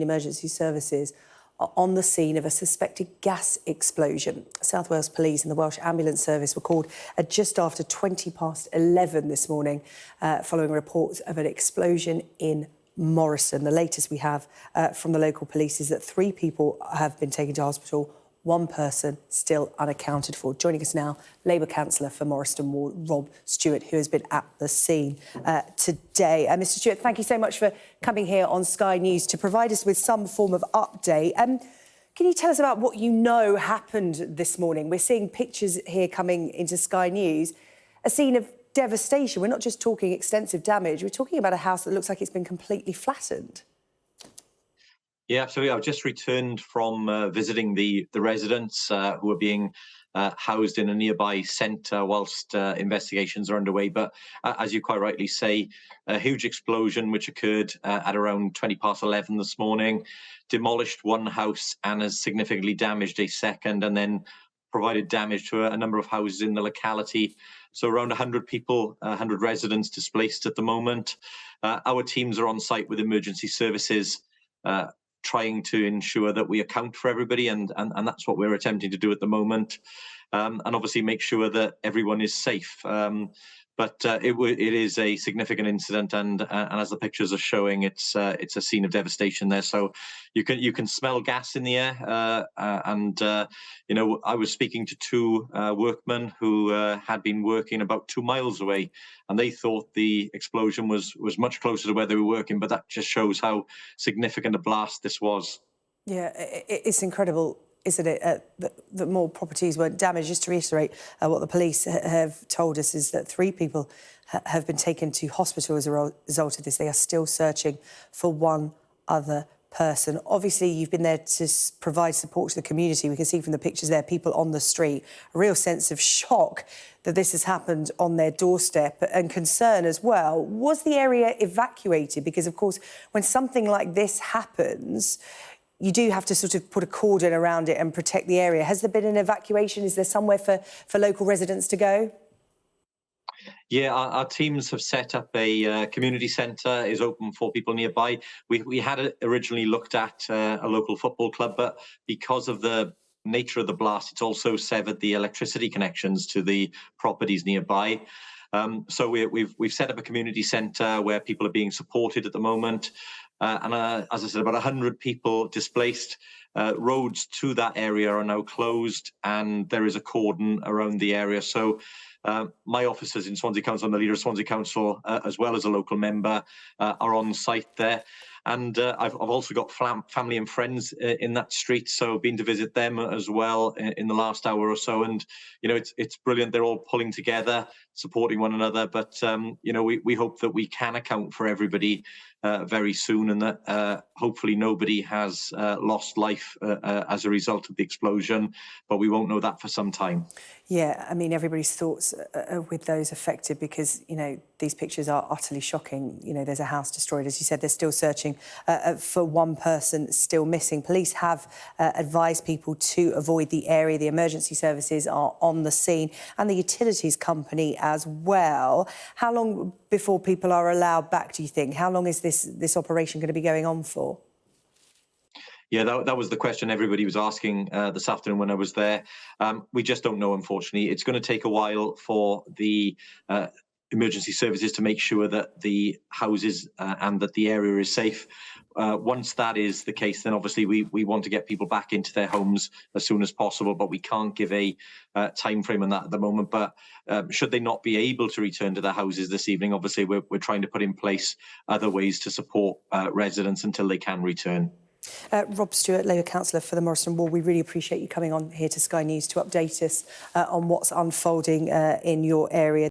Emergency services are on the scene of a suspected gas explosion. South Wales Police and the Welsh Ambulance Service were called at just after 11:20 this morning following reports of an explosion in Morriston. The latest we have from the local police is that 3 people have been taken to hospital, 1 person still unaccounted for. Joining us now, Labour councillor for Morriston Ward, Rob Stewart, who has been at the scene today. Mr Stewart, thank you so much for coming here on Sky News to provide us with some form of update. Can you tell us about what you know happened this morning? We're seeing pictures here coming into Sky News, a scene of devastation. We're not just talking extensive damage, we're talking about a house that looks like it's been completely flattened. Yeah, absolutely. I've just returned from visiting the residents who are being housed in a nearby centre whilst investigations are underway. But as you quite rightly say, a huge explosion which occurred at around 11:20 this morning, demolished one house and has significantly damaged a second, and then provided damage to a number of houses in the locality. So around 100 people, 100 residents displaced at the moment. Our teams are on site with emergency services, trying to ensure that we account for everybody, and that's what we're attempting to do at the moment, and obviously make sure that everyone is safe. But it is a significant incident, and as the pictures are showing, it's a scene of devastation there. So you can smell gas in the air, and you know, I was speaking to 2 workmen who had been working about 2 miles away, and they thought the explosion was much closer to where they were working. But that just shows how significant a blast this was. Yeah, it's incredible, isn't it, that more properties weren't damaged. Just to reiterate, what the police have told us is that 3 people have been taken to hospital as a result of this. They are still searching for 1 other person. Obviously, you've been there to provide support to the community. We can see from the pictures there, people on the street, a real sense of shock that this has happened on their doorstep, and concern as well. Was the area evacuated? Because, of course, when something like this happens, you do have to sort of put a cordon around it and protect the area. Has there been an evacuation? Is there somewhere for local residents to go? Yeah, our teams have set up a community centre, is open for people nearby. We had originally looked at a local football club, but because of the nature of the blast, it's also severed the electricity connections to the properties nearby. So we've set up a community centre where people are being supported at the moment. And as I said, about 100 people displaced. Roads to that area are now closed, and there is a cordon around the area. So my officers in Swansea Council and the leader of Swansea Council, as well as a local member, are on site there. And I've also got family and friends in that street, so been to visit them as well in the last hour or so. And you know, it's brilliant. They're all pulling together, supporting one another. But you know, we hope that we can account for everybody very soon, and that hopefully nobody has lost life as a result of the explosion. But we won't know that for some time. Yeah, I mean, everybody's thoughts are with those affected, because, you know, these pictures are utterly shocking. You know, there's a house destroyed. As you said, they're still searching for 1 person still missing. Police have advised people to avoid the area. The emergency services are on the scene, and the utilities company as well. How long before people are allowed back, do you think? How long is this operation going to be going on for? Yeah, that was the question everybody was asking this afternoon when I was there. We just don't know, unfortunately. It's going to take a while for the emergency services to make sure that the houses and that the area is safe. Once that is the case, then obviously we want to get people back into their homes as soon as possible, but we can't give a time frame on that at the moment. But should they not be able to return to their houses this evening, obviously we're trying to put in place other ways to support residents until they can return. Rob Stewart, Labour councillor for the Morriston Ward, we really appreciate you coming on here to Sky News to update us on what's unfolding in your area.